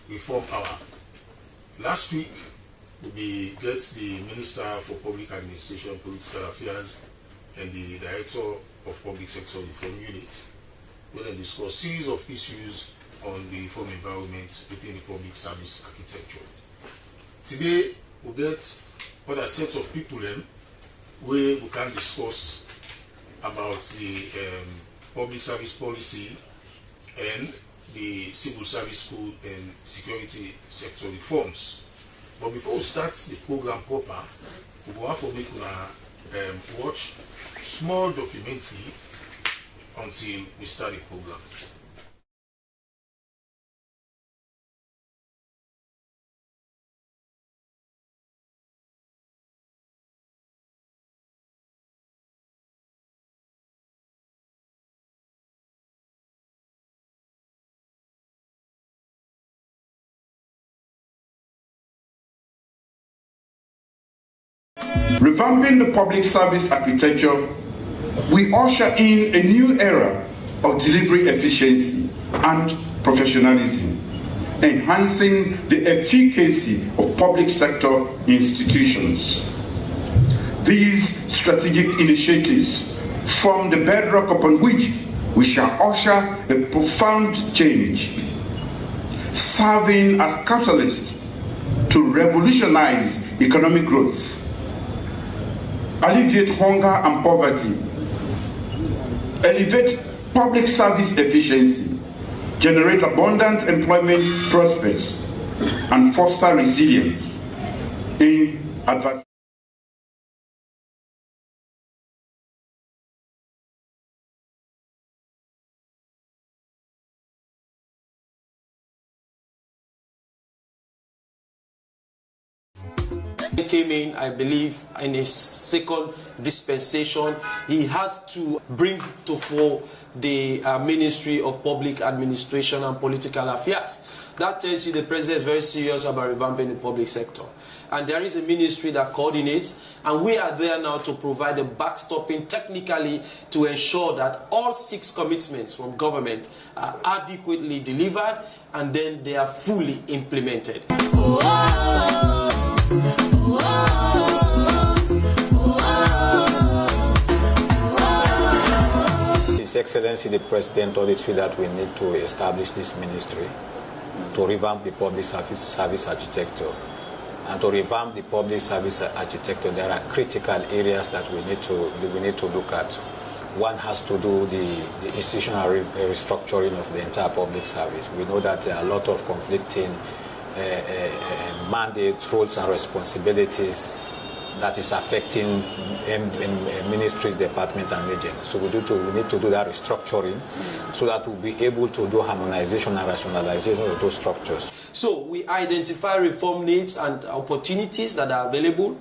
Reform Hour. Last week, we get the Minister for Public Administration, Political Affairs, and the Director of Public Sector Reform Unit, where they discuss a series of issues on the reform environment within the public service architecture. Today, we get other sets of people where we can discuss about the public service policy and the civil service code and security sector reforms. But before we start the program proper, we will have to make watch small documentary until we start the program. Revamping the public service architecture, we usher in a new era of delivery efficiency and professionalism, enhancing the efficacy of public sector institutions. These strategic initiatives form the bedrock upon which we shall usher a profound change, serving as catalysts to revolutionize economic growth, alleviate hunger and poverty, elevate public service efficiency, generate abundant employment prospects, and foster resilience in adversity. He came in, I believe, in a second dispensation. He had to bring to fore the Ministry of Public Administration and Political Affairs. That tells you the president is very serious about revamping the public sector. And there is a ministry that coordinates, and we are there now to provide the backstopping technically to ensure that all 6 commitments from government are adequately delivered and then they are fully implemented. His Excellency the President told it that we need to establish this ministry to revamp the public service architecture. And to revamp the public service architecture, there are critical areas that we need to look at. One has to do the institutional restructuring of the entire public service. We know that there are a lot of conflicting mandates, roles and responsibilities that is affecting ministries, departments and agents. So we need to do that restructuring so that we'll be able to do harmonization and rationalization of those structures. So we identify reform needs and opportunities that are available.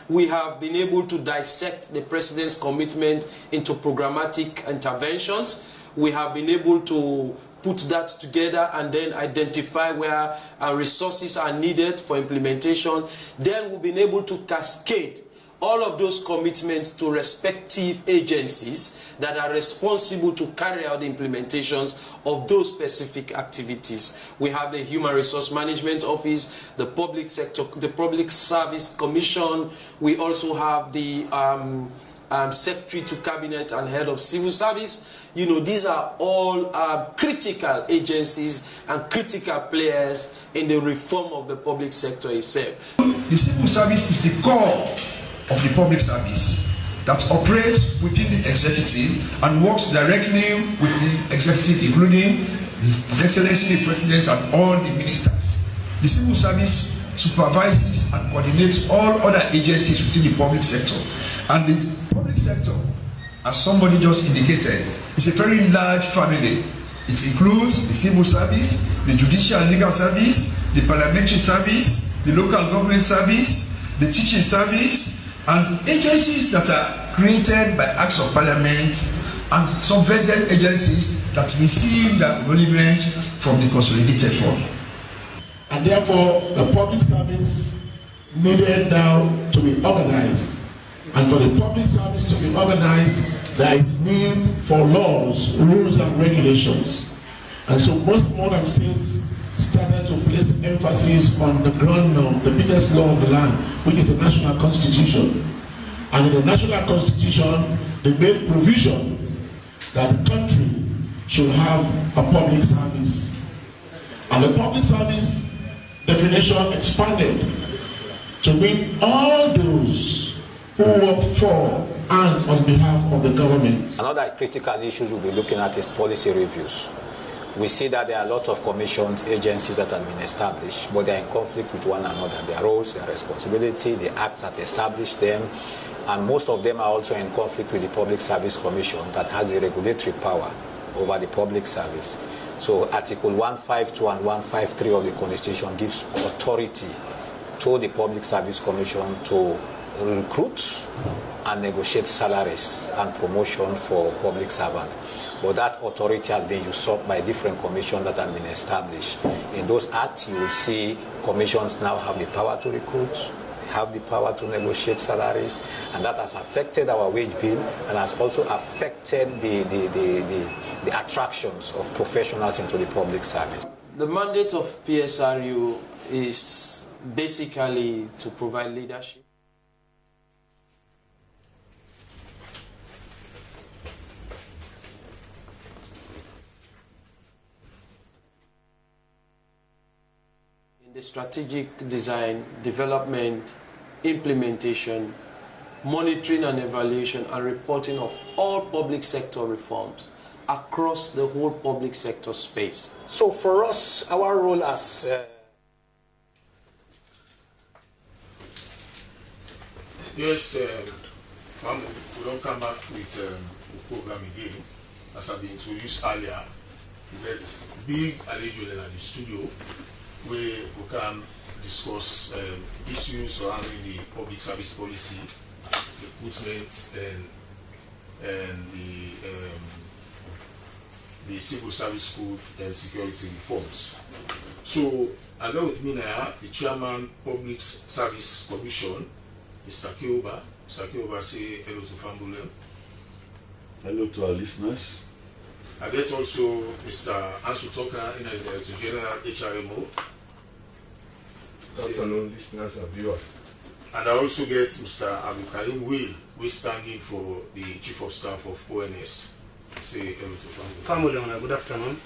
We have been able to dissect the President's commitment into programmatic interventions. We have been able to put that together and then identify where our resources are needed for implementation. Then we've been able to cascade all of those commitments to respective agencies that are responsible to carry out the implementations of those specific activities. We have the Human Resource Management Office, the Public Sector, the Public Service Commission. We also have the Secretary to Cabinet and Head of Civil Service. You know, these are all critical agencies and critical players in the reform of the public sector itself. The civil service is the core of the public service that operates within the executive and works directly with the executive, including His Excellency the President and all the ministers. The civil service supervises and coordinates all other agencies within the public sector. And the public sector, as somebody just indicated, is a very large family. It includes the civil service, the judicial and legal service, the parliamentary service, the local government service, the teaching service, and agencies that are created by acts of parliament and some vetted agencies that receive their emoluments from the consolidated fund. And therefore, the public service needed now to be organized. And for the public service to be organized, there is need for laws, rules, and regulations. And so most modern states started to place placed emphasis on the ground law, the biggest law of the land, which is the national constitution. And in the national constitution, they made provision that the country should have a public service. And the public service definition expanded to mean all those who work for and on behalf of the government. Another critical issue we'll be looking at is policy reviews. We see that there are a lot of commissions, agencies that have been established, but they are in conflict with one another. Their roles, their responsibility, the acts that establish them, and most of them are also in conflict with the Public Service Commission that has the regulatory power over the public service. So Article 152 and 153 of the Constitution gives authority to the Public Service Commission to recruit and negotiate salaries and promotion for public servants. But that authority has been usurped by different commissions that have been established. In those acts, you will see commissions now have the power to recruit, they have the power to negotiate salaries, and that has affected our wage bill and has also affected the attractions of professionals into the public service. The mandate of PSRU is basically to provide leadership. The strategic design, development, implementation, monitoring and evaluation, and reporting of all public sector reforms across the whole public sector space. So for us, our role as Yes, we don't come back with the program again. As I've been introduced earlier, we get big allegiance at the studio where we can discuss issues surrounding the public service policy, recruitment, and the civil service code and security reforms. So, I got with me now the Chairman Public Service Commission, Mr. Kioba. Mr. Kioba, say hello to Fambulem. Hello to our listeners. I get also Mr. Ansu Toka, Director General HRMO. Good afternoon, listeners and viewers. And I also get Mr. Abu Karim Will, who is standing for the Chief of Staff of ONS. Say hello to Family. Good afternoon.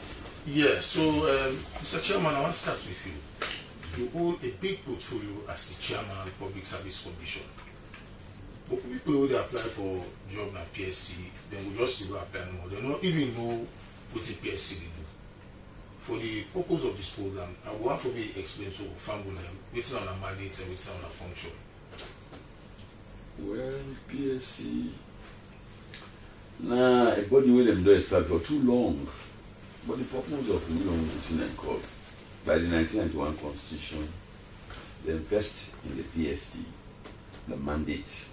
Yeah, so Mr. Chairman, I want to start with you. You hold a big portfolio as the Chairman of the Public Service Commission. But people who they apply for job na PSC, then we just go apply no more. They don't even know what the PSC they do. For the purpose of this program, I want for me to explain to Family what's on a mandate and what's on a function. Well, PSC, nah, a body will them do established for too long. But the purpose of the new called by the 1991 Constitution, they invest in the PSC, the mandate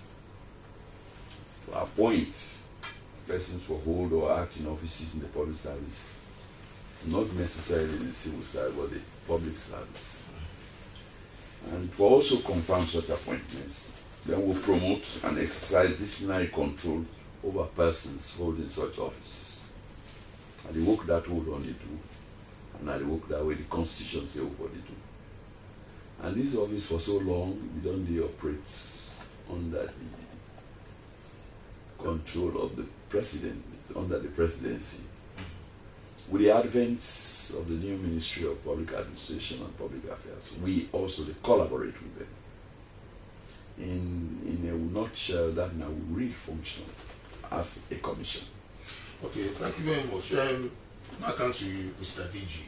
to appoint persons for hold or act in offices in the public service, not necessarily in the civil service, but the public service. And to also confirm such appointments, then we'll promote and exercise disciplinary control over persons holding such offices. And the work that will only do, and the work that way the Constitution say what they do. And this office for so long, we don't operate under the control of the president, under the presidency. With the advent of the new Ministry of Public Administration and Public Affairs, we also collaborate with them. In a nutshell, that now will really function as a commission. Okay, thank you very much. Now come to you, Mr. DG.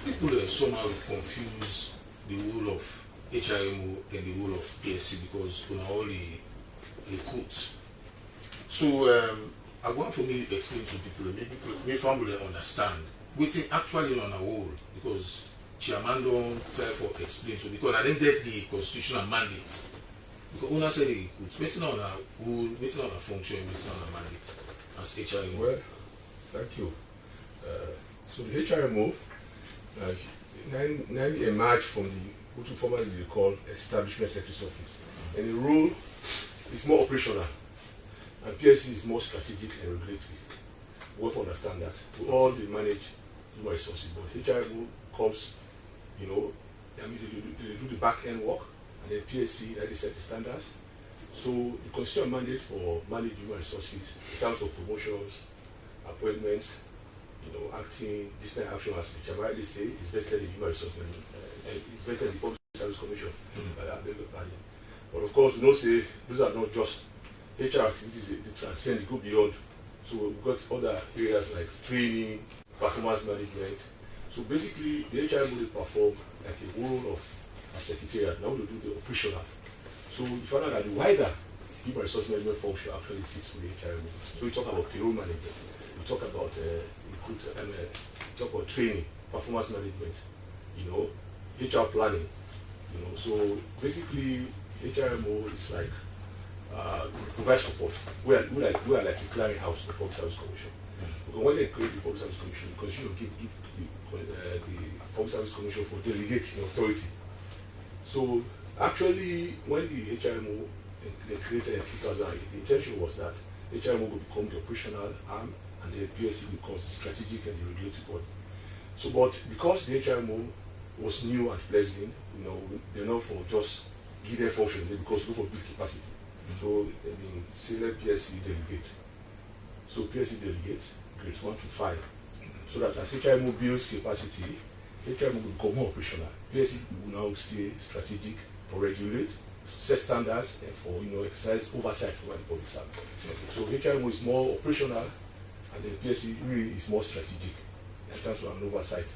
People somehow confuse the role of HRMO and the role of PSC because we are only recruit. So I want for me to explain to people, maybe family understand what's actually on a role because Chairman don't try for explain so because I didn't get the constitutional mandate. Because when I say the recruit, what's on a role, what's on a function, what's on a mandate as HRMO? Well, thank you. So the HRMO now emerged from what we formerly call Establishment Secretary's Office. And the role is more operational. And PSC is more strategic and regulatory. We have to understand that. We all manage human resources, but HRMO comes you know, I mean, they do the back end work, and then PSC, that they set the standards. So the constitutional mandate for managed human resources in terms of promotions, appointments, you know, acting, disciplinary action, as the chairman rightly say, is vested in human resources, it's vested in the Public Service Commission. But of course, we don't say those are not just HR activities, they transcend, they go beyond. So we've got other areas like training, performance management. So basically, the HRMO will perform like a role of a secretariat. Now we do the operational. So you find out that the wider human resource management function actually sits with the HRMO. So we talk about payroll management, we talk about we talk about training, performance management, you know, HR planning, you know. So basically, HRMO is like provide support. We are like a clearinghouse of the Public Service Commission. Because when they create the Public Service Commission, the Constitution give the Public Service Commission for delegating authority. So actually, when the HRMO they created in 2008, the intention was that HRMO would become the operational arm, and the PSC becomes the strategic and the regulatory body. So, but because the HRMO was new and fledgling, you know, they're not for just give their functions, because we look for big capacity. So, I mean, say let PSC delegate. So PSC delegate grades 1 to 5. So that as HRMO builds capacity, HRMO will become more operational. PSC will now stay strategic for regulate, set standards, and for, you know, exercise oversight over the public service. So HRMO is more operational, and the PSC really is more strategic in terms of an oversight.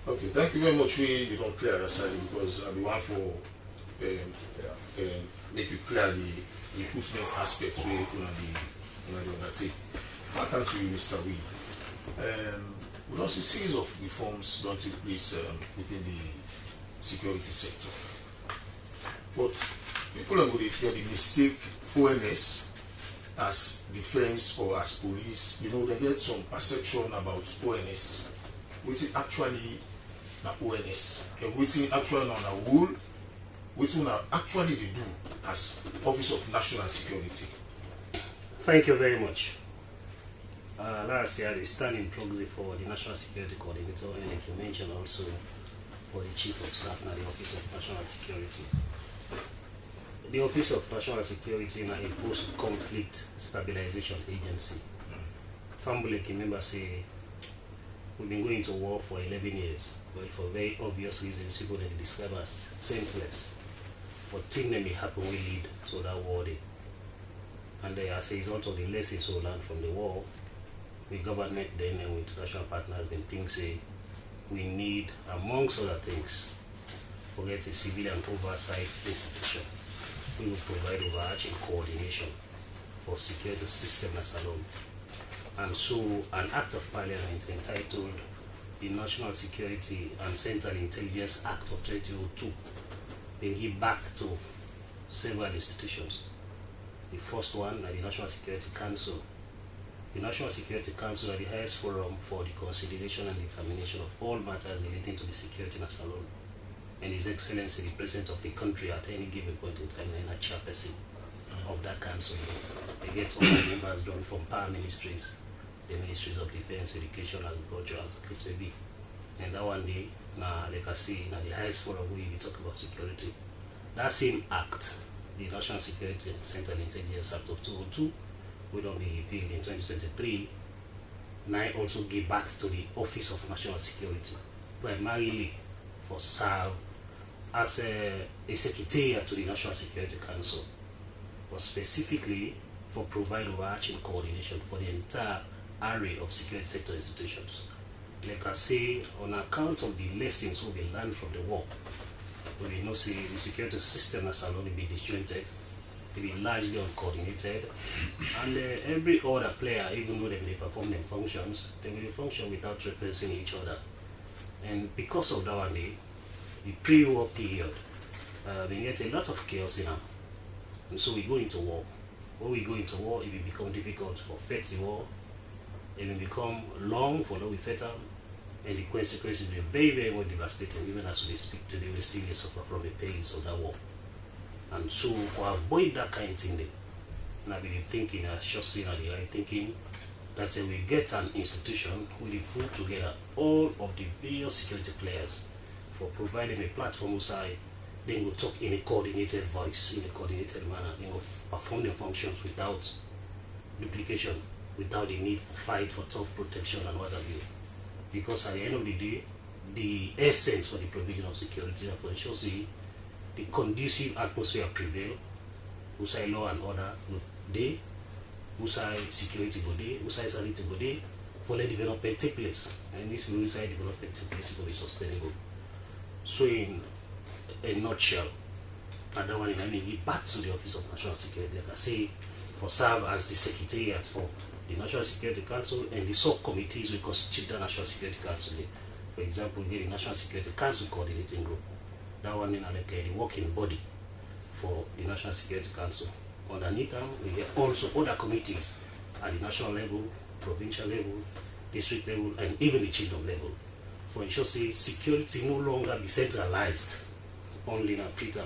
Okay, thank you very much. You don't clear that side, because I be one for make you clear the recruitment aspect where you can undertake. I come to you, Mr. Wee. We don't see a series of reforms don't take place within the security sector. But people are going to mistake ONS as defense or as police. You know, they get some perception about ONS. What's actually na ONS, and what's actually on a role, what's actually they do as Office of National Security. Thank you very much. Last year, the standing proxy for the National Security Coordinator, and like you mentioned also for the Chief of Staff and the Office of National Security. The Office of National Security is a post-conflict stabilization agency. Family members say we've been going to war for 11 years, but for very obvious reasons, people that describe as senseless. But things that may happen will lead to that war day. And as a result of the lessons we learned from the war, the government then and with international partners then think say we need, amongst other things, forget a civilian oversight institution. We will provide overarching coordination for security system as alone. And so an act of parliament entitled the National Security and Central Intelligence Act of 2002 they give back to several institutions. The first one, the National Security Council. The National Security Council are the highest forum for the consideration and determination of all matters relating to the security in Salon. And His Excellency, the President of the country, at any given point in time, and a chairperson of that council. They get all the members done from power ministries, the Ministries of Defense, Education, Agriculture, as the case may be. And that one day, now, like I say, now the highest forum where we talk about security. That same act, the National Security and Central Intelligence Act of 2002, will not be repealed in 2023. Now also give back to the Office of National Security, primarily for serve as a secretariat to the National Security Council, but specifically for provide overarching coordination for the entire array of security sector institutions. Like I say, on account of the lessons we learned from the war, we know see the security system as alone be disjointed, to be largely uncoordinated, and every other player, even though they perform their functions, they will function without referencing each other. And because of that one, the pre-war period, we get a lot of chaos in them. And so we go into war. When we go into war, it will become difficult for fight the war. It will become long for we fight them, and the consequences will be very, very more devastating. Even as we speak today, we still suffer from the pains of that war. And so, for avoid that kind of thing, and I've been thinking, I just seen the right thinking, that we get an institution where we put together all of the various security players for providing a platform outside, then go talk in a coordinated voice, in a coordinated manner, then go perform their functions without duplication, without the need for fight for tough protection and what have you. Because at the end of the day, the essence for the provision of security and for ensure the conducive atmosphere prevail, outside law and order go day, outside security go day, outside sanity go day, for the development take place. And this will outside development take place to be sustainable. So in a nutshell, and that one I give back to the Office of National Security, like I say, for serve as the Secretariat for the National Security Council and the subcommittees we constitute the National Security Council. For example, we get the National Security Council Coordinating Group. That one in like the working body for the National Security Council. Underneath them, we get also other committees at the national level, provincial level, district level, and even the kingdom level. For ensure security no longer be centralized only in Africa.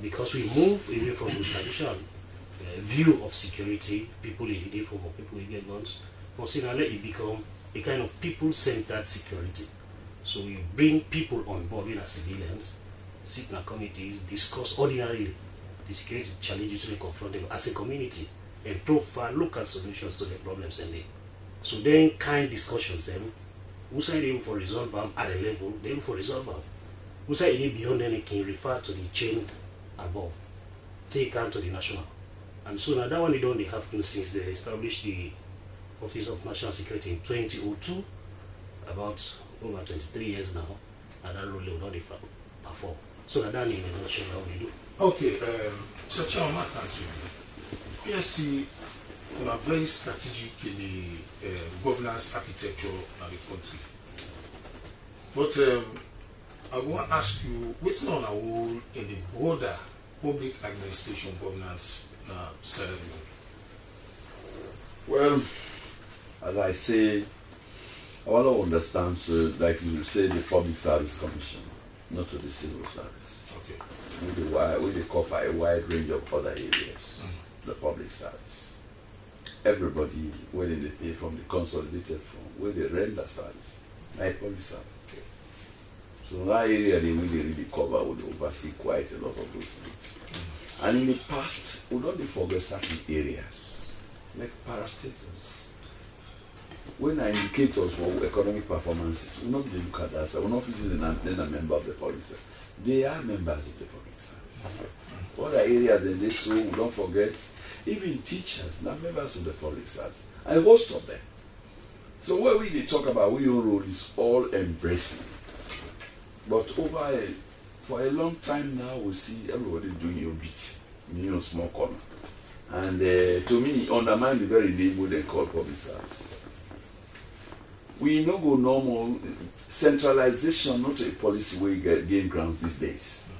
Because we move away from the traditional view of security, people in the uniform or people who get guns, for Sinale it become a kind of people-centered security. So you bring people on board as civilians, sit in committees, discuss ordinarily the security challenges we confront them as a community, and provide local solutions to the problems in there. So then kind discussions then, who say they for resolve them at a level, they for resolve them. Who say any beyond anything refer to the chain above, take them to the national. And so now that one it only happened since they established the Office of National Security in 2002, about over 23 years now, and that role will not perform. So that in a nutshell how we do. Okay, such a mark country. PSC are very strategic in the governance architecture of the country. But I want to ask you, what's on a role in the broader public administration governance ceremony? Well, as I say, I want to understand, so like you say, the Public Service Commission, not to the civil service. Okay. We cover a wide range of other areas, the public service. Everybody, whether they pay from the consolidated fund, whether they render service, like public service. So in that area, they really cover, would oversee quite a lot of those things. And in the past, we don't forget certain areas, like parastatals. When our indicators for economic performances, we not look at that, we're not physically then a member of the public service. They are members of the public service. Other areas in this room, we don't forget, even teachers, not members of the public service. A host of them. So what we talk about, we own role is all embracing. But for a long time now, we see everybody doing your bit, in a small corner. And to me, undermine the very name we they call public service. We no go normal centralization, not a policy where you gain grounds these days.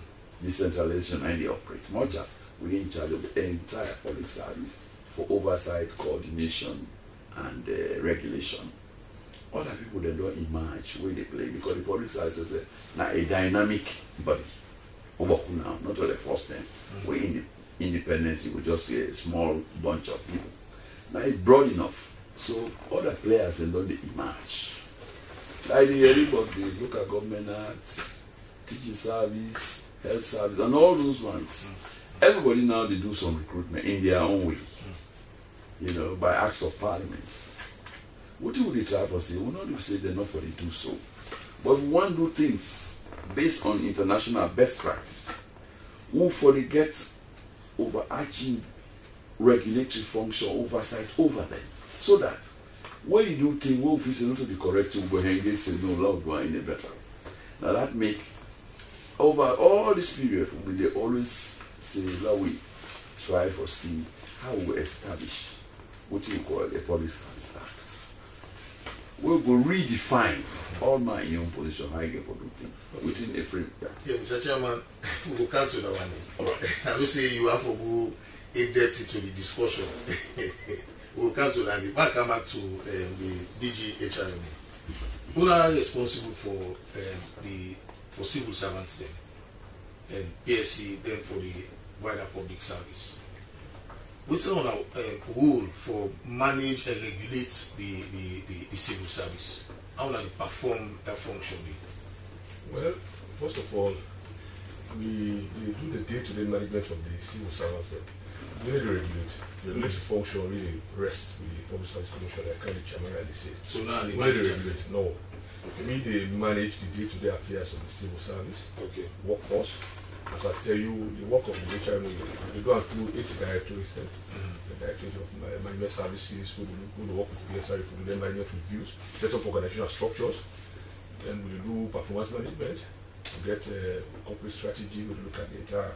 Decentralization and they operate, not just we're in charge of the entire public service for oversight, coordination, and regulation. Other people they don't emerge where they play because the public service is a dynamic body. Now, not only the first time, we're in the independence, you will just see a small bunch of people. Now it's broad enough. So other players they don't emerge. Like the local government act, teaching service, health service, and all those ones. Everybody now they do some recruitment in their own way. You know, by acts of parliament. What would they try for say? We not say they're not for they do so. But if we want to do things based on international best practice, who for they get overarching regulatory function oversight over them. So that when you do things, when we say not to be correct, we go ahead and say no, loud one in a better. Now that make over all this period, they always say that we try for see how we establish what you call a public service act. We will redefine all my own position, how you get for do things within a frame. Yeah, Mr. Chairman, we will cancel that one. All right. I will say you have to go in depth into the discussion. We will cancel that. Back come back to the DG HRM. Who are responsible for civil servants then, and PSC then for the wider public service. What's on our role for manage and regulate the civil service? how will they perform that function? Well, first of all, we do the day-to-day management of the civil servants. We need to regulate. The regulatory function really rests with the Public Service Commission, like the chairman rightly said. So now they regulate. No. Okay. We they manage the day-to-day affairs of the civil service, workforce. As I tell you, the work of the HRM, we go through 8 directories. The directorate of management services, who will work with PSRU for the management reviews, set up organizational structures, then we do performance management. We get corporate strategy. We look at the entire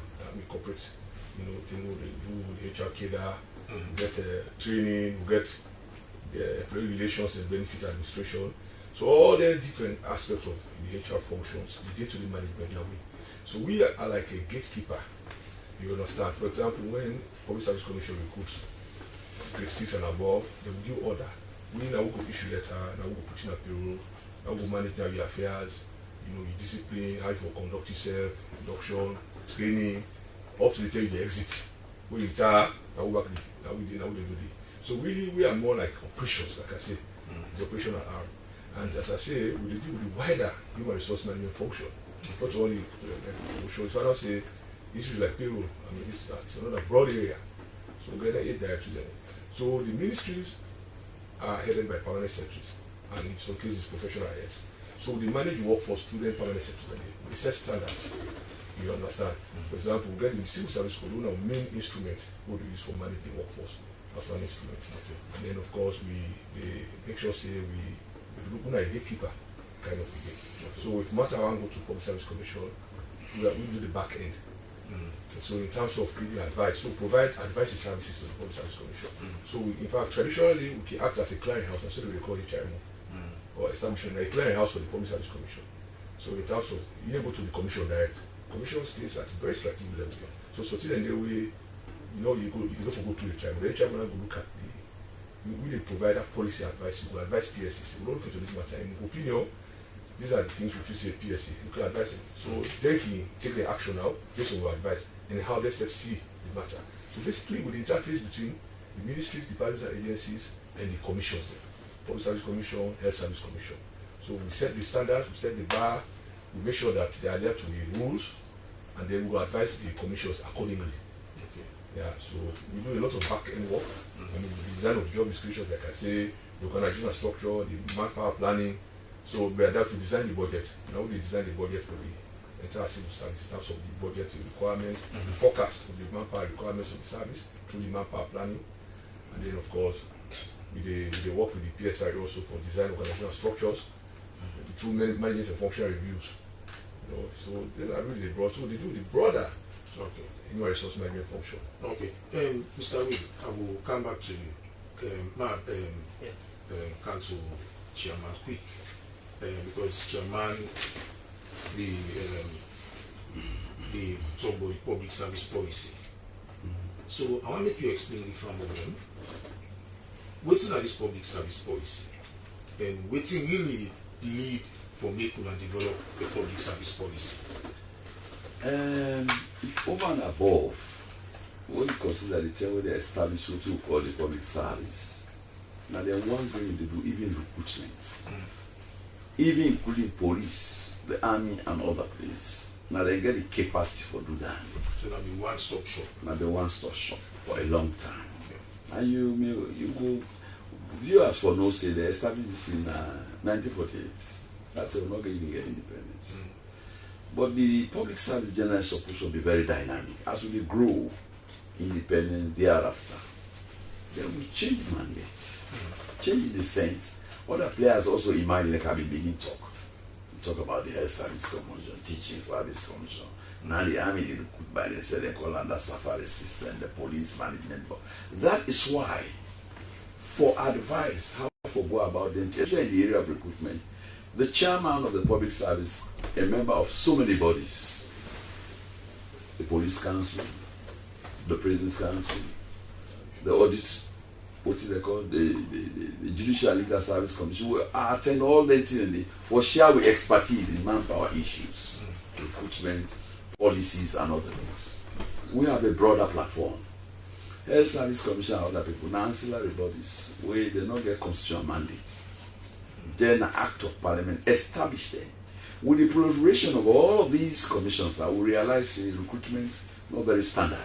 corporate, thing we do with the HR cadre. We get training. We get the employee relations and benefit administration. So all the different aspects of the HR functions, the day-to-day management that we. So we are like a gatekeeper. You understand? For example, when Public Service Commission recruits grade 6 and above, they will give order. We now go issue letter. Now we go put in a payroll. Now we manage your affairs. Your discipline, how you conduct yourself, induction, training, up to the time you exit. When you retire, now we do the. So really, we are more like operations, like I say, the operational arm. And as I say, we deal with the wider human resource management function. Not only operations. So I don't say issues like payroll. I mean, it's another broad area. So we get 8 directories there. So the ministries are headed by permanent secretaries, and in some cases, professional heads. So they manage workforce through their permanent secretaries. We set standards. You understand? For example, we get in the civil service code, our main instrument what we use for managing workforce. That's one instrument. And then of course we make sure we look at a gatekeeper kind of thing. So if matter how I go to Public Service Commission, we do the back end. So in terms of giving advice, so provide advice and services to the Public Service Commission. So in fact, traditionally we can act as a client house instead of we call HRM. Or establishing a clearing house for the Public Service Commission. So in terms of, you don't go to the commission direct. Commission stays at a very strategic level. So in the way, you don't go to the chairman. The chairman will look at we provide that policy advice. We will advise PSC. We don't look into this matter. In opinion, these are the things we feel say PSC. You can advise them. So they can take the action now based on our advice and how they see the matter. So basically, with the interface between the ministries, departments and agencies, and the commissions. Public Service Commission, Health Service Commission. So we set the standards, we set the bar, we make sure that they are there to the rules, and then we will advise the commissions accordingly. Yeah, so we do a lot of back-end work. I mean, the design of job descriptions, like I say, the organizational structure, the manpower planning. So we are there to design the budget. Now we design the budget for the entire civil service in terms of the budget requirements, the forecast of the manpower requirements of the service through the manpower planning, and then of course, they work with the PSRU also for design organizational structures, through management and functional reviews. So these are really the broad. So they do the broader human resource management function. Okay. Mr. Will, I will come back to you. Council Chairman quick, because Chairman the talk about the public service policy. So I want to make you explain the from them. What's in this public service policy, and what's really lead for making and develop a public service policy? If over and above, what you consider the term where they establish what you call the public service, now they want going to do even recruitment, even including police, the army and other places. Now they get the capacity for do that. So now be one-stop shop. Now be one-stop shop for a long time. And you go, viewers for no say they established this in 1948. That's will not even get independence. But the public service generally supposed to be very dynamic. As we grow independence thereafter, then we change mandate. Change in the sense. Other players also imagine like having begin talk. We talk about the health service commission, teaching service commission. Now the army they recruit by they say they call under safari system, the police management. That is why, for advice, how to go about them, especially in the area of recruitment, the chairman of the public service, a member of so many bodies, the police council, the prisons council, the audit, what is they call the judicial legal service commission, will attend all the things for share with expertise in manpower issues, recruitment, policies and other things. We have a broader platform. Health Service Commission and other people, now ancillary bodies, where they not get constitutional mandate. then an act of parliament established them. With the proliferation of all of these commissions, I will realize recruitment not very standard.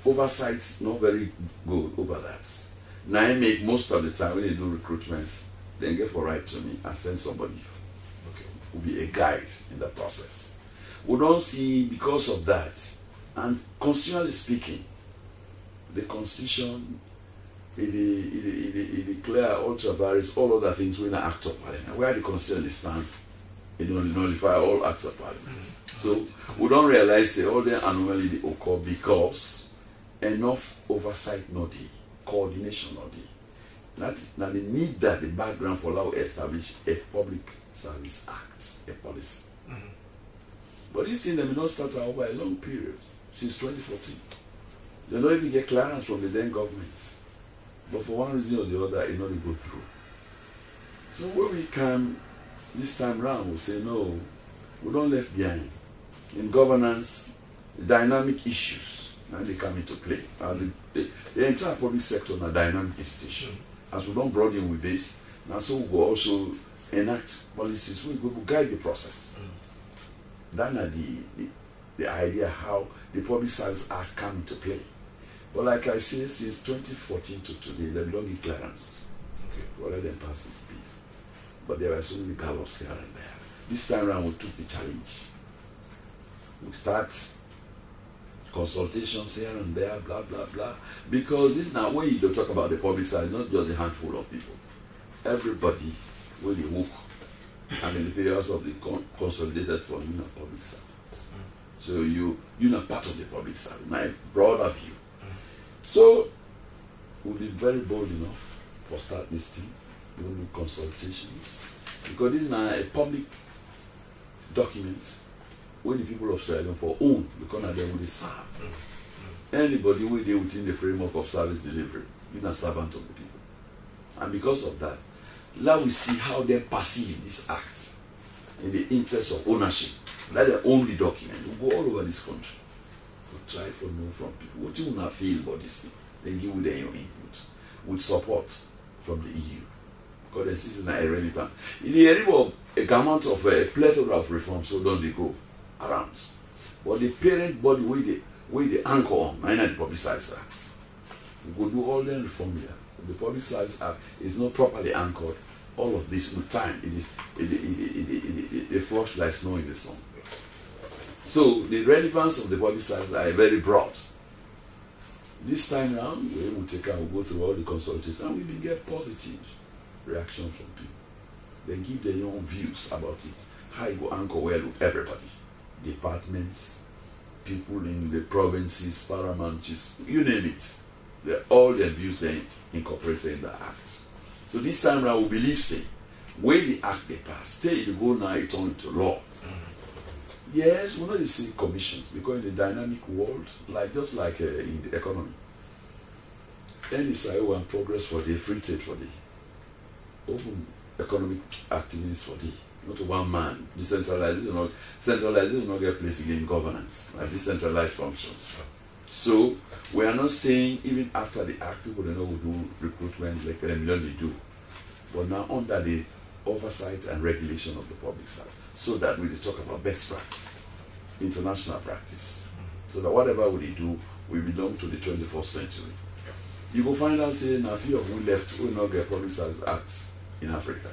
Oversight not very good over that. Now I make most of the time when they do recruitment, then get for right to me and send somebody who will be a guide in the process. We don't see because of that, and constitutionally speaking, the constitution it declare ultra various all other things when an act of parliament. Where the constitution stand, it only nullify all acts of parliament. So we don't realize all the anomaly they occur because enough oversight not the coordination not the. Now they need that the background for how to establish a public service act, a policy. But this thing they may not start over a long period, since 2014. They don't even get clearance from the then government. But for one reason or the other, it not go through. So when we come this time round, we say no, we don't left behind. In governance, dynamic issues, and they come into play. The entire public sector is a dynamic institution. As we don't broaden with this, and so we will also enact policies, we will guide the process. That's the idea how the Public Service Act come into play. But like I say, since 2014 to today, they don't give clearance. To let them pass this bill. But there were so many gallops here and there. This time around, we took the challenge. We start consultations here and there, blah, blah, blah. Because this now, when you talk about the public side, not just a handful of people. Everybody will work. And in the periods of the consolidated for public service. So you're not part of the public service. My broader view. So we'll be very bold enough for start this thing. We'll do consultations. Because this is now a public document where the people of Sierra Leone for own because now they will serve. Anybody who is within the framework of service delivery, you're a servant of the people. And because of that, now we see how they perceive this act in the interest of ownership. That's the only document. We go all over this country. We try to know from people what you want to feel about this thing. Then give them your input with support from the EU. Because the system is irrelevant. In the area of a government of a plethora of reforms, so don't they go around. But the parent body where they anchor on, and the Public Service Act. We go do all the reform here. The Public Service Act is not properly anchored. All of this with time, it flush like snow in the sun. So the relevance of the Public Service are very broad. This time around, we will take and we'll go through all the consultations and we will get positive reaction from people. They give their own views about it. How it will anchor well with everybody. Departments, people in the provinces, paramountries, you name it. All their views they incorporated in the act. So this time around we believe say, when the act they pass, stay the go now it turn into law. Yes, we're not the same commissions because in the dynamic world, just like in the economy, any side and progress for the free trade for the open economic activities for the not one man, decentralization, centralization not get place again in governance, like decentralized functions. So we are not saying even after the act people don't know who do recruitment like a million they do. But now under the oversight and regulation of the public sector, so that we talk about best practice, international practice. So that whatever we do, we belong to the 21st century. You will find out saying a few of we left will not get public service act in Africa.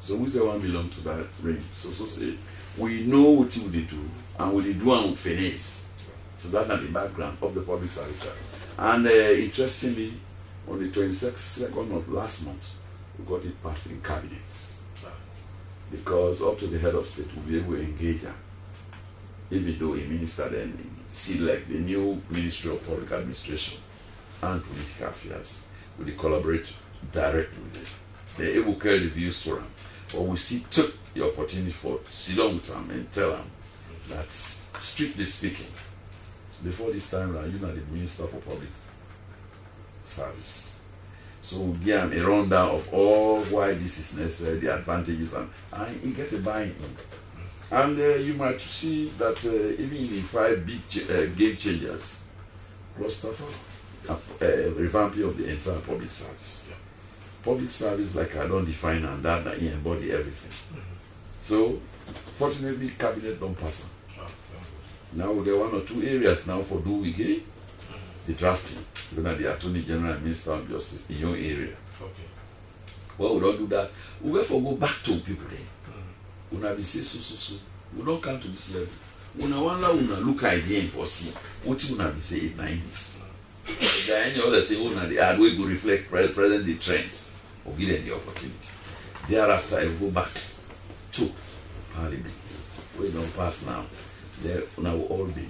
So we say one belong to that ring. So say we know what they do and we do and with finesse. So that's the background of the Public Service Act. And interestingly, on the 22nd of last month, we got it passed in cabinets. Because up to the head of state will be able to engage her. Even though a minister then select the new Ministry of Public Administration and Political Affairs, will collaborate directly with them. They're able to carry the views to them. But we still took the opportunity for sit down with them and tell them that, strictly speaking, before this time around, you're not the Minister for Public Service. So we'll give a rundown of all why this is necessary, the advantages, and you get a buy-in. And you might see that even in the 5 big game changers, plus revamping of the entire public service. public service, like I don't define and that embody everything. So, fortunately, cabinet don't pass. Now we get 1 or 2 areas now for do we get the drafting. Looking at the Attorney General and Minister of Justice in your area. Okay. Well, we don't do that. We will for go back to people there. We not be say so. We don't come to this level. We not look again for see what you not be say in 90s. There any other thing we not the hard way go reflect present the trends or give them the opportunity. Thereafter, I go back to Parliament. We don't pass now. There now all be.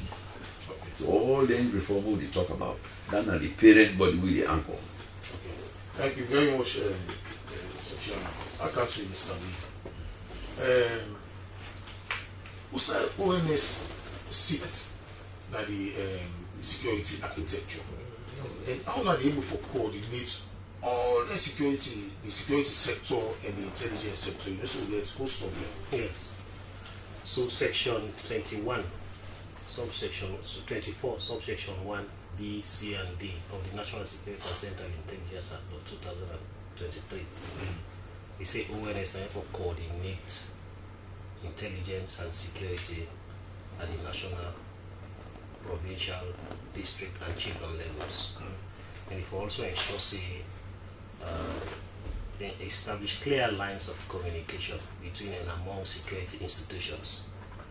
So all the reform we talk about, that are the parent body with the anchor. Okay. Thank you very much, Mr. Chairman. I can't see Mr. Lee. Usa ONS sit na the security architecture, and how are they able to coordinate all the security sector and the intelligence sector? You also get host of them. Yes. So section 21, subsection 24, subsection 1, B, C, and D of the National Security and Central Intelligence Act of 2023. They say ONS stands for coordinate intelligence and security at the national, provincial, district, and chiefdom levels. And it also ensures establish clear lines of communication between and among security institutions,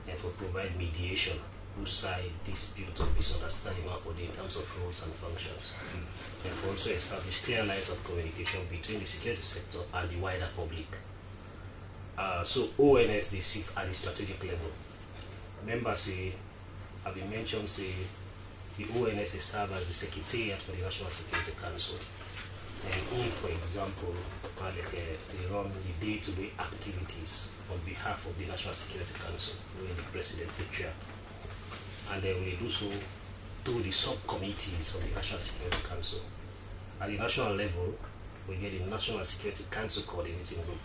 and for provide mediation whose side dispute or misunderstanding for the in terms of roles and functions, and for also establish clear lines of communication between the security sector and the wider public. So ONS, they sit at the strategic level. Members say, have been mentioned, say the ONS serve as the secretariat for the National Security Council. And if, for example, they run the day-to-day activities on behalf of the National Security Council, where the President will chair. And they will do so through the subcommittees of the National Security Council. At the national level, we get the National Security Council Coordinating Group.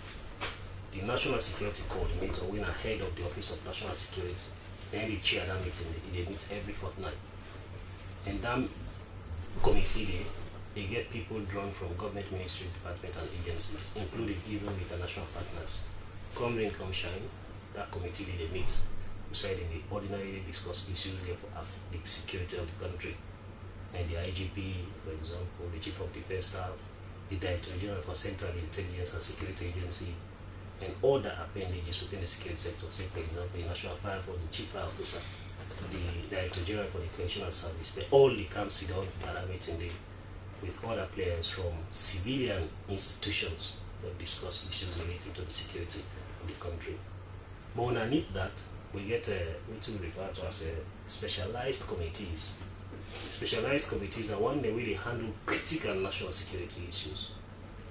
The National Security Coordinator, when ahead of the Office of National Security, then they chair that meeting. They meet every fortnight. And that committee, they get people drawn from government ministries, departments, and agencies, including even international partners. Come rain, come shine, that committee they meet, beside they ordinarily discuss issues for the security of the country. And the IGP, for example, the Chief of Defense Staff, the Director General for Central Intelligence and Security Agency, and other appendages within the security sector, say for example, the National Fire Force, the Chief Fire Officer, the Director General for the Correctional Service, they all come sit down at a meeting day with other players from civilian institutions that discuss issues relating to the security of the country. But underneath that, we get what we refer to as specialized committees. Specialized committees are one that really handle critical national security issues.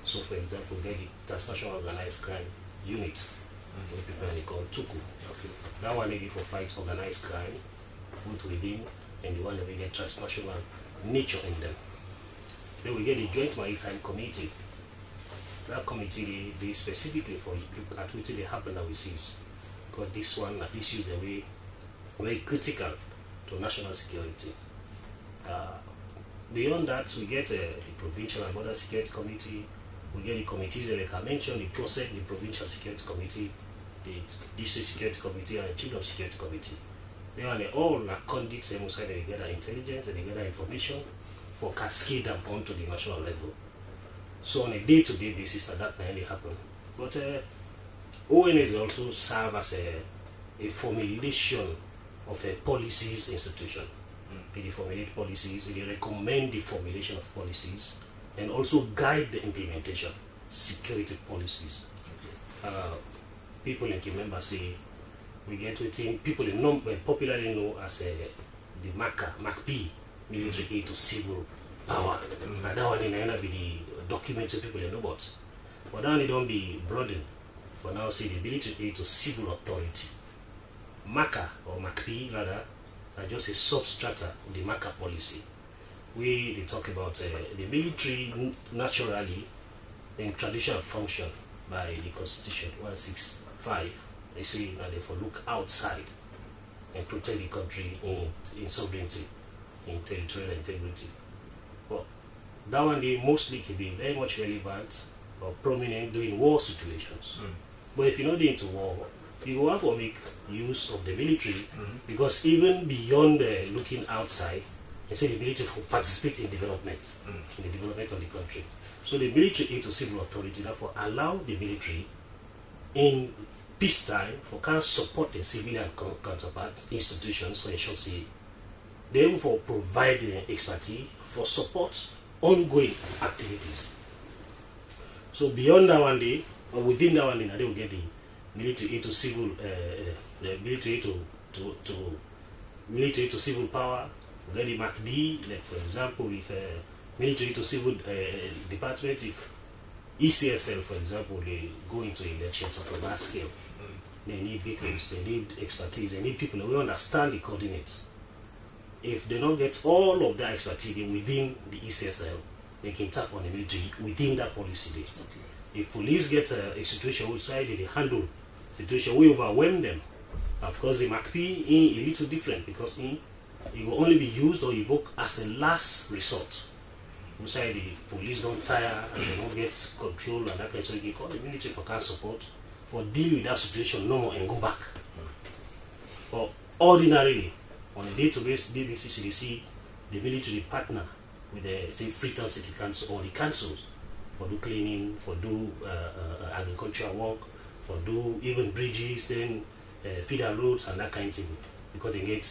So for example, we get the Transnational Organized Crime Unit, what people call TUKU. Okay. That one they for fight organized crime, both within and the one that we get transnational nature in them. Then we get the Joint Maritime Committee. That committee they specifically for look at what they happen overseas. Because this one issues are very critical to national security. Beyond that, we get the Provincial and Border Security Committee. We get the committees that I mentioned, the PROSEC, the Provincial Security Committee, the District Security Committee, and the Chiefdom Security Committee. They are all conduits, they gather intelligence and they gather information for cascade them onto the national level. So on a day-to-day basis, that may happen. But ONS also serve as a formulation of a policies institution. They formulate policies, they recommend the formulation of policies, and also guide the implementation, security policies. Okay. People in Kimemba say, we get within, people popularly know as the MACP, military aid to civil power. And that one in the be the documentary people know about. But now they don't be broadened. For now, say the military aid to civil authority. MACA, or MACP rather, are just a substrata of the MACA policy. They talk about the military naturally in traditional function by the Constitution 165. They say that they for look outside and protect the country in sovereignty, in territorial integrity. But that one they mostly can be very much relevant or prominent during war situations. But if you're not into war, you want to make use of the military, because even beyond looking outside, they say the military will participate in development, in the development of the country. So the military aid to civil authority therefore allow the military in peacetime for can support the civilian counterpart institutions for ensure they therefore provide the expertise for support ongoing activities. So beyond that one day, or within that one day, they will get the military aid to civil, the military aid to military to civil power. We get the Mark D, like for example, if military to civil department, if ECSL, for example, they go into elections of a mass scale, they need vehicles, they need expertise, they need people who understand the coordinates. If they don't get all of that expertise within the ECSL, they can tap on the military within that policy day. Okay. If police get a situation outside, they handle situation, we overwhelm them. Of course, the MACP is a little different, because it will only be used or evoked as a last resort. Outside, the police don't tire and they don't get control and that kind, so you can call the military for can support, for deal with that situation no more and go back. But ordinarily, on a day-to-day basis, you see the military partner with the, say, Freetown City Council or the councils for do cleaning, for do agricultural work, for do even bridges, then feeder roads and that kind of thing, because they get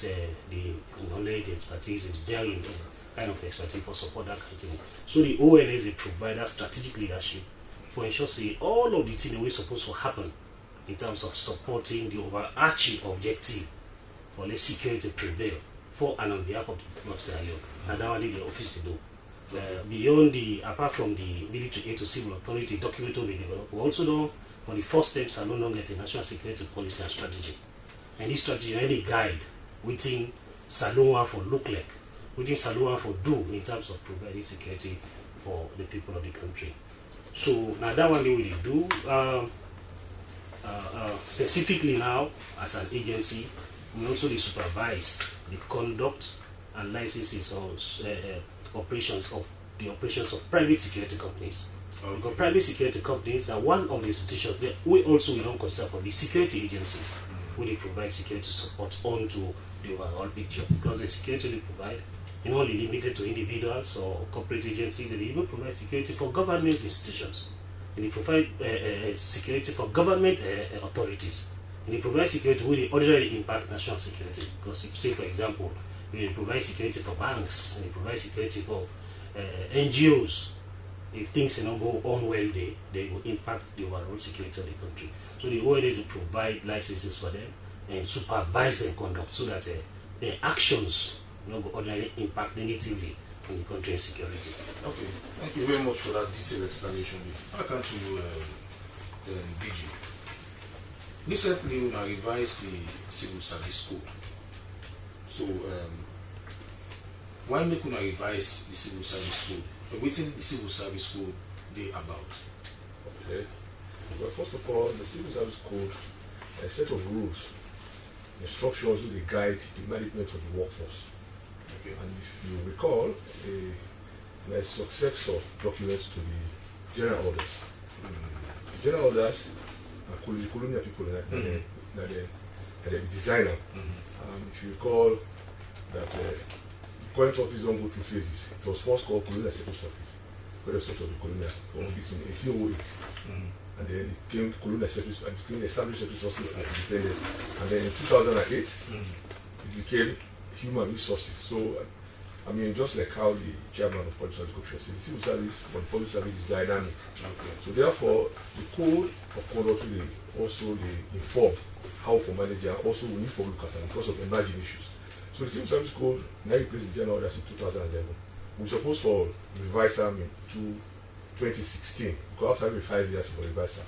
the knowledge, the expertise, the daring kind of expertise for support that kind of thing. So the ONS, they provide that strategic leadership for ensure all of the things that we're supposed to happen in terms of supporting the overarching objective for let security prevail for and on behalf of the people of Sierra Leone. And that one is the office to do. Beyond the, apart from the military aid to civil authority document will be developed, we also know for the first steps are no longer the national security policy and strategy. And this strategy is really guide within Salonwa for look like, within Salonwa for do in terms of providing security for the people of the country. So now that one they will do specifically now as an agency, we also supervise the conduct and licenses of operations of private security companies. Okay. Because private security companies are one of the institutions that we also don't consider for the security agencies who they provide security support onto the overall picture. Because the security they provide is not only limited to individuals or corporate agencies, they even provide security for government institutions. And they provide security for government authorities. And they provide security where they ordinarily impact national security. Because if, say for example, they provide security for banks, and they provide security for NGOs, if things do not go on well, they will impact the overall security of the country. So the ONS will provide licenses for them and supervise their conduct so that their actions will not go ordinarily impact negatively on the country's security. Okay, thank you very much for that detailed explanation. I come to you, DG. Recently, we revised the Civil Service Code. So, why make una revise the Civil Service Code? Waiting the Civil Service Code they about? Okay. Well, first of all, the Civil Service Code, a set of rules, instructions that guide the management of the workforce. Okay. And if you recall, there's success of documents to the general orders. The general orders are colonial people that they design them. If you recall that current office don't go through phases. It was first called Colonial Service Office, where the sort of the Colonial Office in 1808. And then it came Colonial Service, and it became Established Service Office and Independence. And then in 2008, it became Human Resources. So, I mean, just like how the chairman of Public Service Commission said, the civil service for the public service is dynamic. Okay. So therefore, the code of conduct will also inform how for manager also we need for look at them because of emerging issues. So the Civil Service Code now replaced the general orders in 2011. We supposed for revise them in 2016, because after every 5 years for revise them.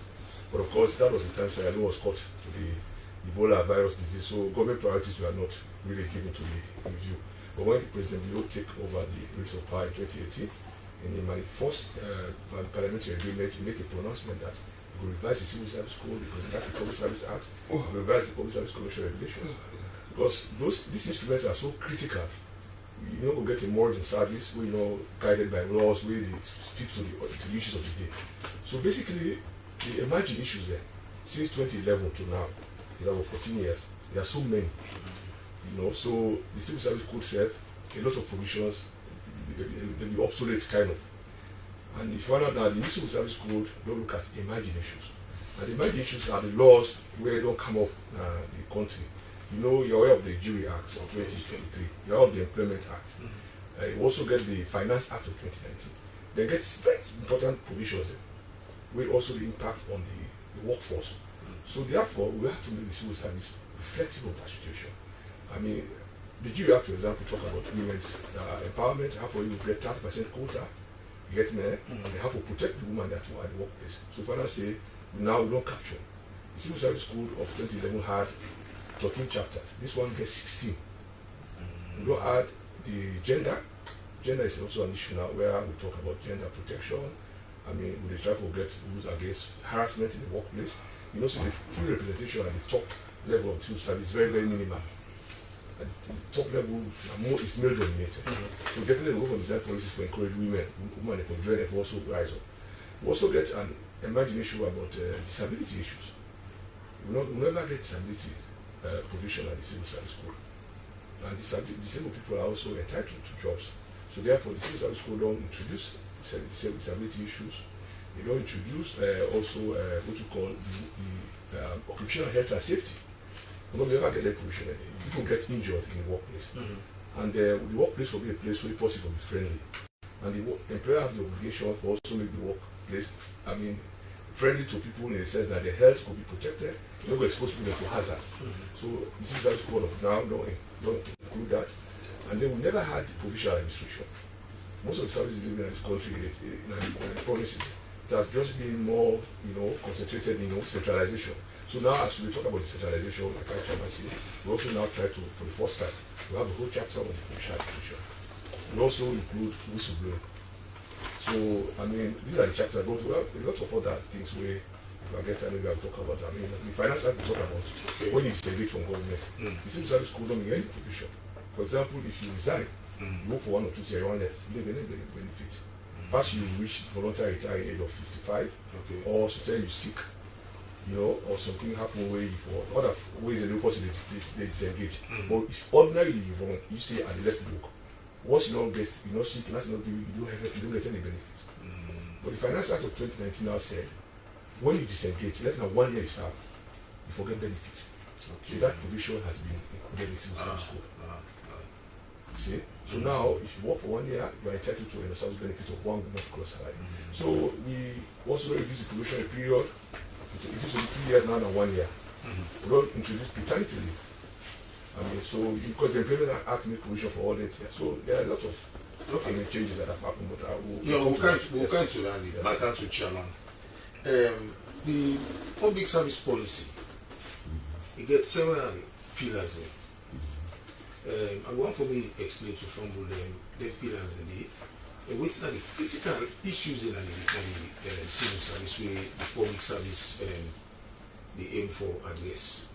But of course, that was the time Sierra Leone was caught to the Ebola virus disease, so government priorities were not really given to the review. But when President Leo took over the reins of power in 2018, in the first parliamentary agreement, he made a pronouncement that he will revise the Civil Service Code, he will revise the Public Service Act, he will revise the Public Service Commission regulations. Because these instruments are so critical You know, we get emerged in service, we guided by laws, where they stick to the issues of the day. So basically, the emerging issues there, since 2011 to now, is about 14 years. There are so many. So the Civil Service Code itself, a lot of provisions, they'll be obsolete kind of. And if you find out that the Civil Service Code don't look at emerging issues. And the emerging issues are the laws where they don't come up in the country. You're aware of the Jury Act of 2023. You're aware of the Employment Act. You also get the Finance Act of 2019. They get very important provisions with also the impact on the workforce. So therefore, we have to make the civil service reflective of that situation. I mean, the Jury Act, for example, talk about women's empowerment, how for you to get 30% quota, you get me, and they have to protect the woman that are at the workplace. So if I say, now we don't capture. The Civil Service Code of 2011 had 13 chapters. This one gets 16. We don't add the gender. Gender is also an issue now where we talk about gender protection. I mean, we try to get rules against harassment in the workplace. So the full representation at the top level of civil service is very, very minimal. At the top level, more is male dominated. So definitely we work on design policies for encourage women for join and also rise up. We also get an emerging issue about disability issues. We never get disability provision at the Civil Service Code. And disabled people are also entitled to jobs. So therefore, the Civil Service Code don't introduce disability issues. They don't introduce also what you call the occupational health and safety. We never get that provision. People get injured in the workplace. And the workplace will be a place where the person will be friendly. And the employer has the obligation for also make the workplace, friendly to people in the sense that their health will be protected, they don't expose people to hazards. So the Civil Service Code of now don't include that. And then we never had the provisional administration. Most of the services delivered in this country, in promises, it has just been more, concentrated in centralization. So now, as we talk about decentralization, like I say, we also now try to, for the first time, we have a whole chapter on the provisional administration. We also include whistleblowing. So, these are the chapters, but we have a lot of other things where, if I get time, maybe I'll talk about. The Finance Act we talk about when you disengage from government. The Civil Service Code don't make any provision. For example, if you resign, you work for 1 or 2 years, you want left, you don't get any benefit. Perhaps you reach voluntary retirement age of 55, or say you sick, or something happen where you for other ways in the person they disengage. But if ordinarily you say at the left work, once you don't get, you not sick, you don't get any benefits. But the Finance Act of 2019 now said, when you disengage, let now 1 year is out, you forget benefits. So that provision has been included in the Civil Service Code. See? So now, if you work for 1 year, you are entitled to a service benefit of 1 month gross salary. So we also reduce the probationary period. It used to be 2 years now than 1 year. We don't introduce paternity leave. So because the Employment Act made provision for all that year. So there are a lot of changes that have happened. But we'll come to that. Back to Chairman. The public service policy, it gets several pillars in. I want for me to explain to Fumble the pillars in which are the critical issues in the civil service where the public service they aim for address.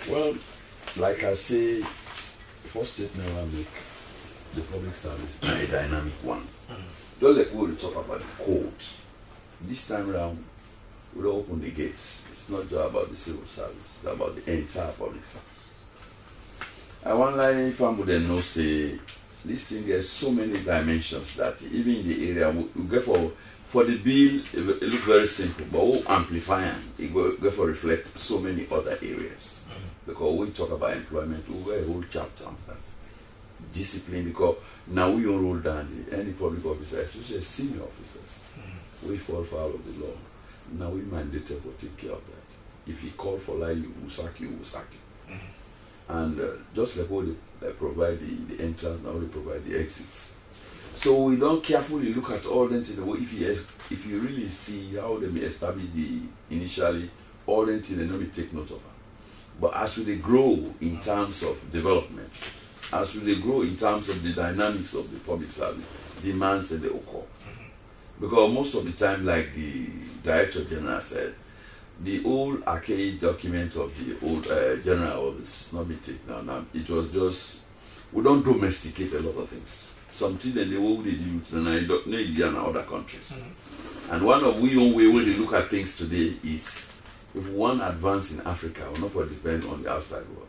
Well, like I say, the first statement I make, the public service is a dynamic one. Just like we will talk about the code, this time around, we don't open the gates. It's not just about the civil service, it's about the entire public service. I want to lie, if I wouldn't know, say, this thing has so many dimensions that even in the area, we go for the bill, it looks very simple, but we'll amplify it go for reflect so many other areas. Because when we talk about employment, we'll get a whole chapter on that. Discipline, because now we don't roll down any public officer, especially senior officers. We fall foul of the law. Now we mandated to take care of that. If he called for lie, you will sack you, And just like what they provide the entrance, now they provide the exits. So we don't carefully look at all them things. If you really see how they may establish the initially, all them things, they don't take note of it. But as they grow in terms of development, as they grow in terms of the dynamics of the public service, demands that they occur. Because most of the time, like the Director General said, the old archaic document of the old general office not be taken now. It was just, we don't domesticate a lot of things. Something that they will do and I don't know in other countries. And one of we own way when they look at things today is, if one advance in Africa, we're not for depend on the outside world.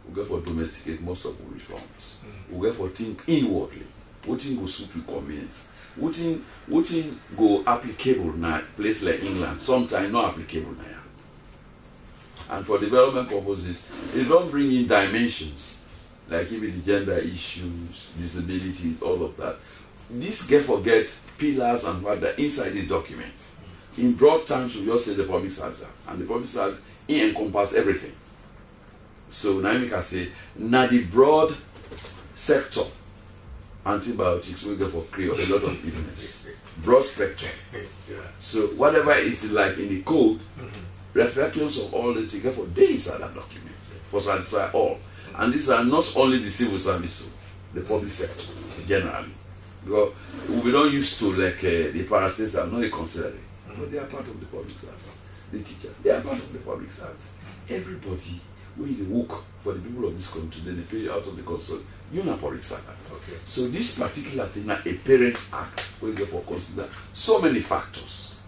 We go for domesticate most of the reforms. We go for think inwardly. What thing go suit with convenience? What thing go applicable na place like England? Sometimes not applicable now. And for development purposes, it don't bring in dimensions like even the gender issues, disabilities, all of that. This forget pillars and what the inside these documents. In broad terms, we just say the public service, and the public service encompass everything. So now we can say, now the broad sector, antibiotics will go for create a lot of illness. Broad spectrum. So whatever is like in the code, reflections of all the things for days are that document for satisfy all. And these are not only the civil service, the public sector generally. Because we don't used to like the parastates are not considered, but they are part of the public service. The teachers, they are part of the public service. Everybody, when you work for the people of this country, then they pay out of the console. You're not public servant. Okay. So this particular thing, a parent act, we therefore consider so many factors.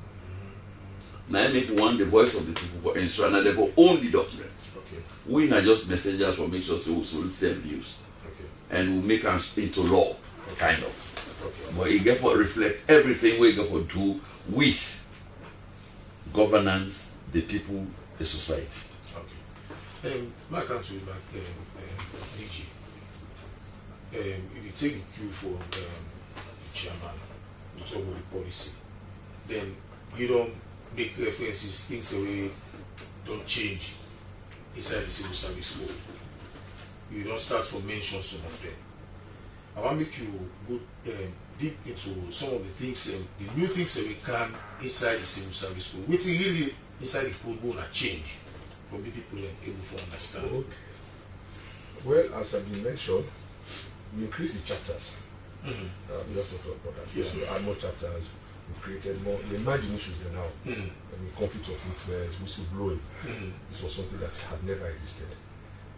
Now I make one the voice of the people for ensure, and therefore own the documents. Okay. We are just messengers for make sure we solicit views, and we make us into law, kind of. Okay. But it therefore reflect everything we therefore do with governance, the people, the society. My country, like DG, if you take the cue from the chairman, you talk about the policy, then you don't make references, things away don't change inside the civil service code. You don't start from mention some of them. I want to make you go deep into some of the things, the new things that we can inside the civil service code, which is really inside the code going to change for me people are able to understand. Okay. Well, as I've been mentioned, we increase the chapters. We have to talk about that. Yeah. So add more chapters. We've created more. The emerging issues are now. I mean, conflict of interest, whistleblowing. This was something that had never existed.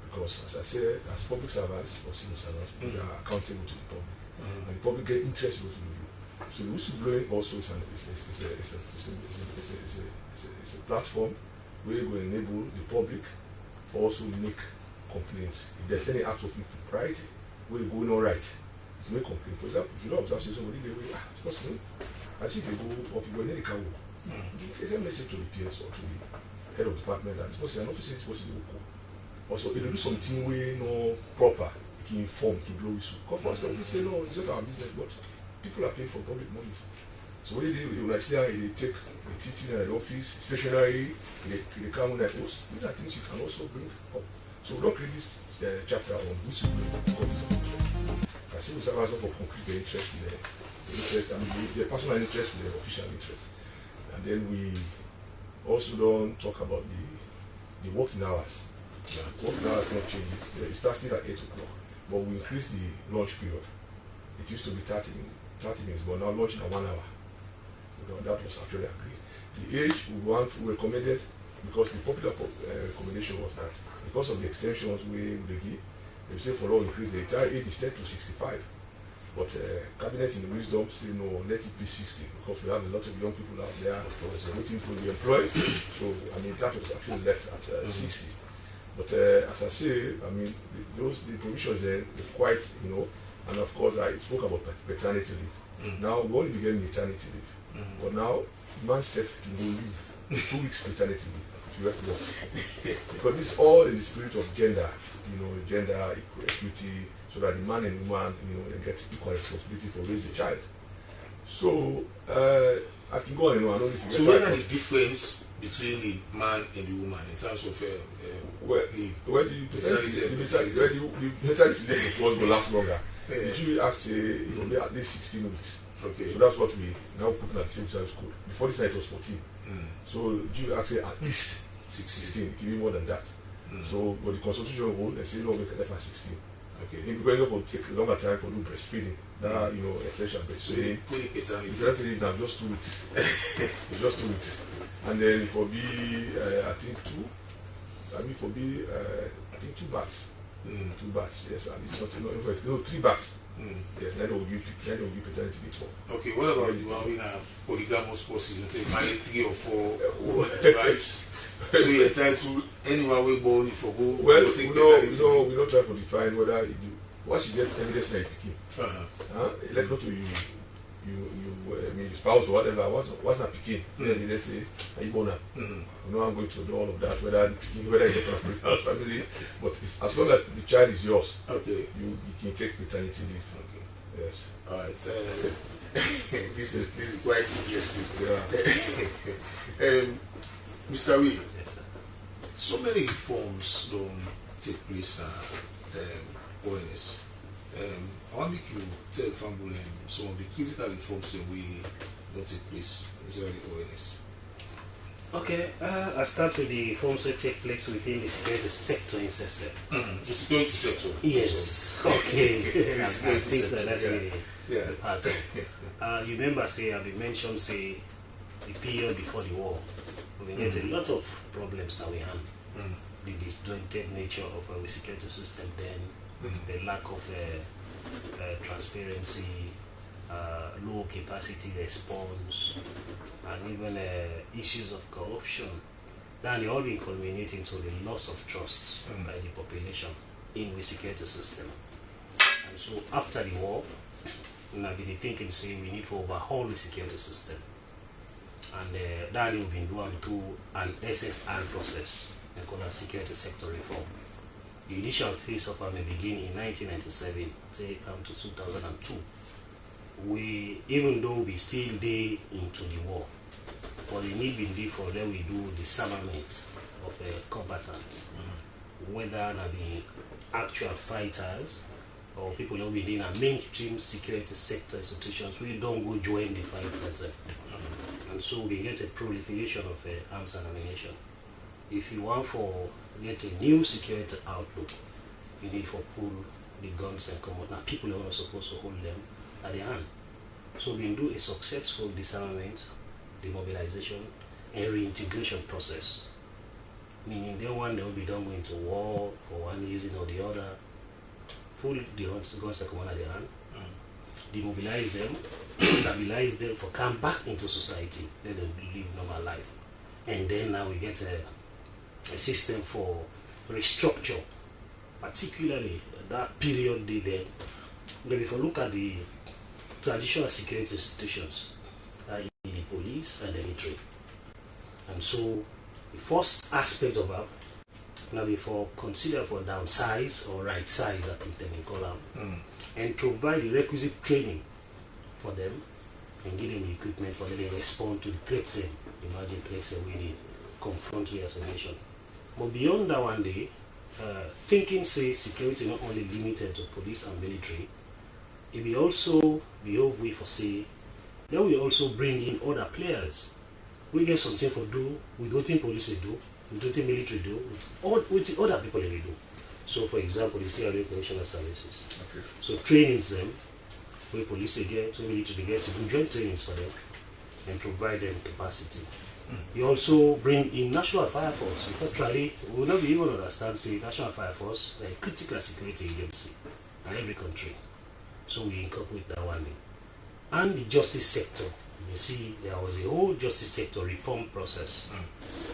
Because, as I said, as public servants or civil servants, we are accountable to the public. And the public get interest in what we do. So the whistleblowing also is a platform where we enable the public for also make complaints. If there's any act of impropriety, we're going all right to make complaint. For example, if you don't observe somebody, they will, it's possible. I see they go off, you go in any car, there's a message to the PS or to the head of department that it's possible, an officer is possible to go. Also, if they do something way no proper, he inform, he blow whistle. Because for us, the officer say, no, it's not our business, but people are paying for public monies. So what they like say, they take the teaching at the office, stationery, they come on that post. These are things you can also bring up. So we don't create this chapter on whistleblowing because of interest. I see we serve for concrete the interest with the interest, I mean the personal interest with the official interest. And then we also don't talk about the working hours. Working hours not changed. It starts still at 8 o'clock, but we increase the lunch period. It used to be 30 minutes, but now lunch in 1 hour. That was actually agreed. The age we recommended, because the popular recommendation was that because of the extensions we give, they say for law increase the entire age instead to 65. But cabinet in the wisdom say no, let it be 60 because we have a lot of young people out there waiting for the employed. So I mean that was actually left at 60. But as I say, I mean the provisions there were quite, and of course I spoke about paternity leave. Now we only be getting maternity leave. But now, man said to go leave 2 weeks paternity leave to work. Because this is all in the spirit of gender, gender equity, so that the man and woman, they get equal responsibility for raising a child. So I can go on, I don't know if you get. So what are the difference between the man and the woman in terms of leave? Where the paternity leave will last longer. The jury act say at least 16 weeks. Okay. So that's what we now put at the same service code. Before this night it was 14. So you actually at least 16, it can be more than that. So but the constitution rule they say no, we can have 16. Okay. If we're going to take a longer time for do breastfeeding, that essential breastfeeding. Paternity leave now just 2 weeks. It's just 2 weeks. And then it will be, I think two bats. 2 bats, yes, and it's not enough. No, 3 bats. Yes, that will give paternity before. Okay, what about the one we have polygamous spouses? You take marry 3 or 4 wives. So you're entitled anyone we born if you go. Well, we don't try to define whether you do. Once you get evidence like picking, let not to you spouse or whatever. What's not picking? Then they say, are you born? You know, I'm going to do all of that, whether it's a family, but as long as the child is yours, okay, you can take paternity leave. Okay. Yes. All right. This is quite interesting. Yeah. Mr. Wee, yes, sir. So many reforms don't take place at ONS. I want to make you tell Fambul some of the critical reforms that we don't take place inside the ONS. Okay, I'll start with the reforms that take place within the security sector in SSF. The security sector? Yes. Okay. The security sector, that's really the part of. You remember, I've mentioned, the period before the war. We get a lot of problems that we have. The disjointed nature of our security system then, the lack of transparency, low capacity response, and even issues of corruption. Then they all been culminating to the loss of trust by the population in the security system. And so after the war, now they thinking, we need to overhaul the security system. And that we've been doing through an SSR process, they call it security sector reform. The initial phase of it may begin in 1997, come to 2002. Even though we still day into the war, but the need been there for them we do disarmament of combatants, whether they be actual fighters or people who be in a mainstream security sector institutions, we don't go join the fighters. And so we get a proliferation of arms and ammunition. If you want to get a new security outlook, you need to pull the guns and come out. Now people are not supposed to hold them at the hand. So we do a successful disarmament, demobilization, and reintegration process. Meaning they will be done going to war for one reason or the other. Pull the guns and come out at the hand. Demobilize them, stabilize them for come back into society, let them live normal life. And then now we get a system for restructure, particularly that period then. But if you look at the traditional security institutions, i.e. the police and the military. And so the first aspect of that, now before consider for downsize or right size, I think they may call them, and provide the requisite training for them and give them the equipment for them to respond to the threats. Imagine threats we need confront we as a nation. But beyond that one day, thinking security not only limited to police and military, it will also be over for then we also bring in other players. We get something for do with what police do, with what military do, with other people they do. So for example, the CRA Correctional Services. Okay. So trainings them, where police get, where military get to do joint trainings for them and provide them capacity. You also bring in National Fire Force. Actually, we will not be able to understand National Fire Force, a critical security agency in every country. So we incorporate that one day. And the justice sector. You see, there was a whole justice sector reform process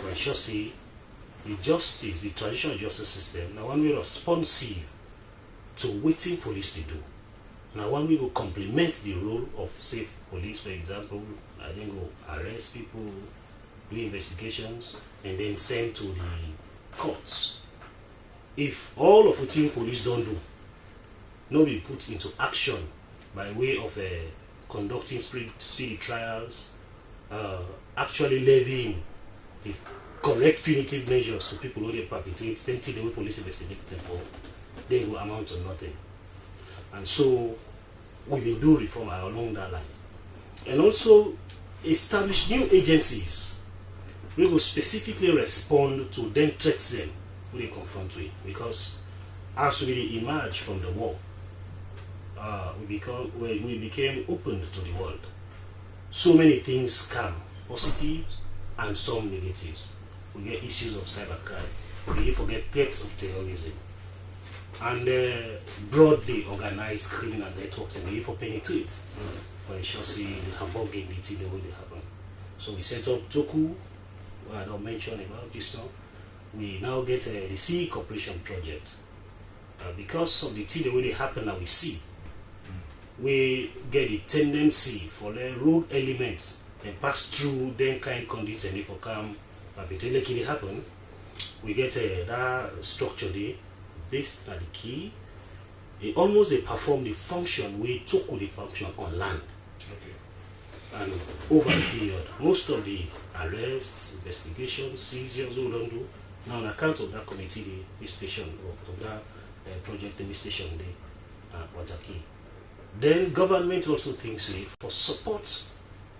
for ensure the justice, the traditional justice system, now when we responsive to waiting police to do. Now when we go complement the role of safe police, for example, I then go arrest people, do investigations, and then send to the courts. If all of what police don't do, no be put into action by way of conducting speedy trials, actually levying the correct punitive measures to people who they perpetrate, then till the way police investigate them for, they will amount to nothing. And so we will do reform along that line. And also establish new agencies we will specifically respond to then threats them who they confront with. Because as we emerge from the war, we became open to the world. So many things come, positive and some negatives. We get issues of cybercrime. We forget threats of terrorism. And broadly organized criminal networks and we for penetrate. For ensure see the Hamburg in the way they happen. So we set up Toku, I don't mention about this now. We now get the Civic Corporation project. Because of the way they happen that we see, we get the tendency for the rogue elements and pass through them kind conditions and if we come but they happen, we get that structure there based on the key. It almost perform the function we took with the function on land. Okay. And over the period, most of the arrests, investigations, seizures, we don't do. Now on account of that committee, the station of that project, the station there, Wataki. Then government also thinks for support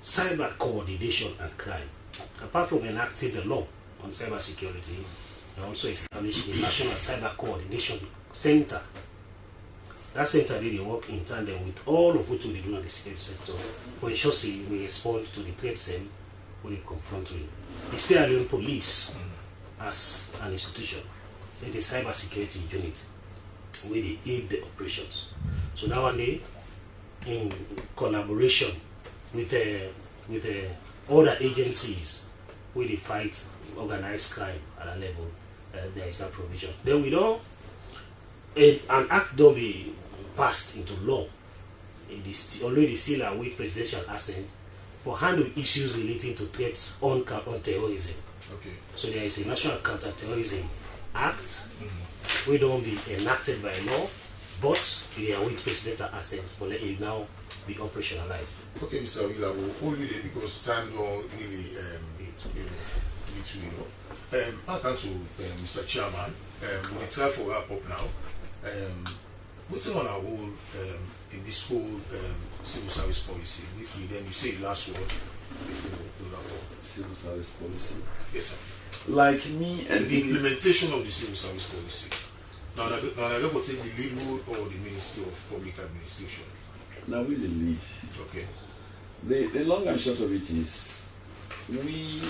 cyber coordination and crime. Apart from enacting the law on cyber security, they also established the National Cyber Coordination Center. That center they work in tandem with all of what we do in the security sector for ensure we respond to the threats and when they confront with. The Sierra Leone Police as an institution, it is cyber security unit where they aid the operations. So now and then, in collaboration with other agencies where they fight organized crime at a level, there is that provision. Then we know an act don't be passed into law. It is already still await presidential assent for handling issues relating to threats on terrorism. Okay. So there is a National Counter-Terrorism Act, we don't be enacted by law, but they await presidential assent for it now be operationalized. Okay, Mr. Willa, we'll hold you there because time don't really I come to Mr. Chairman. We'll try for wrap up now. What's on our whole in this whole civil service policy? If we then you say last word before we wrap up. Civil service policy. Yes, sir. Like me and the implementation of the civil service policy. Now I go for take the lead role or the Ministry of Public Administration. Now we the lead. Okay. The long and short of it is we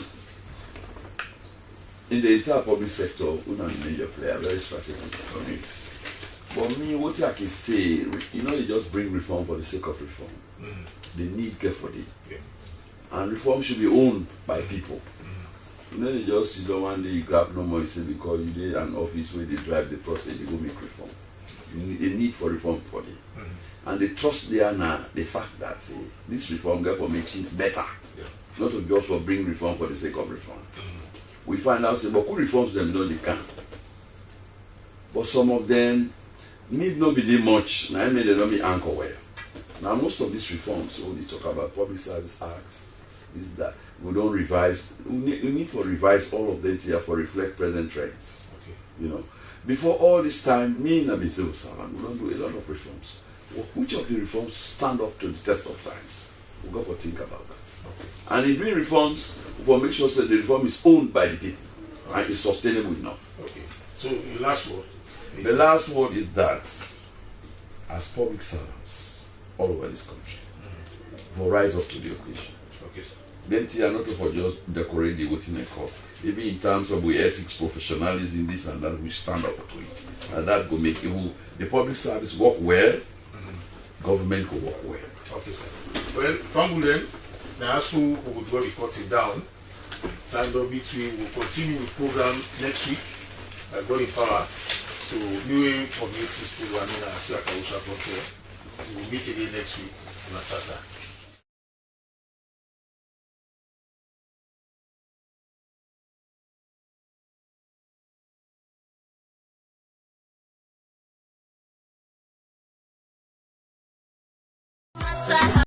in the entire public sector, we are a major player, very strategic on it. But me, what I can say, they just bring reform for the sake of reform. They need care for it. Yeah. And reform should be owned by people. They just don't want to grab no more because you did an office where they drive the process, they go make reform. You need for reform for it. And they trust there now the fact that this reform therefore make things better. Yeah. Not to just for bring reform for the sake of reform. We find out but who reforms them they can. But some of them need not be that much. Now I made them not be anchor well. Now most of these reforms, when they talk about Public Service Act, is that we don't revise. We need to revise all of them here for reflect present trends. Okay. Before all this time, me and a civil servant, we don't do a lot of reforms. Which of the reforms stand up to the test of times? We'll go for think about that. Okay. And in doing reforms, we'll make sure that the reform is owned by the people and is sustainable enough. Okay. So the last word. The last word is that as public servants all over this country, will rise up to the occasion. Okay, sir. Then they are not for just decorate the voting record. Even in terms of the ethics, professionalism, this and that, we stand up to it. And that will make the public service work well, government will work well. Okay, sir. Well, Fambulen, now so we will go cut it down. Time between will continue with program next week. God in power. So new communities program in Asiaka Usha Control. So we'll meet again next week. Matata.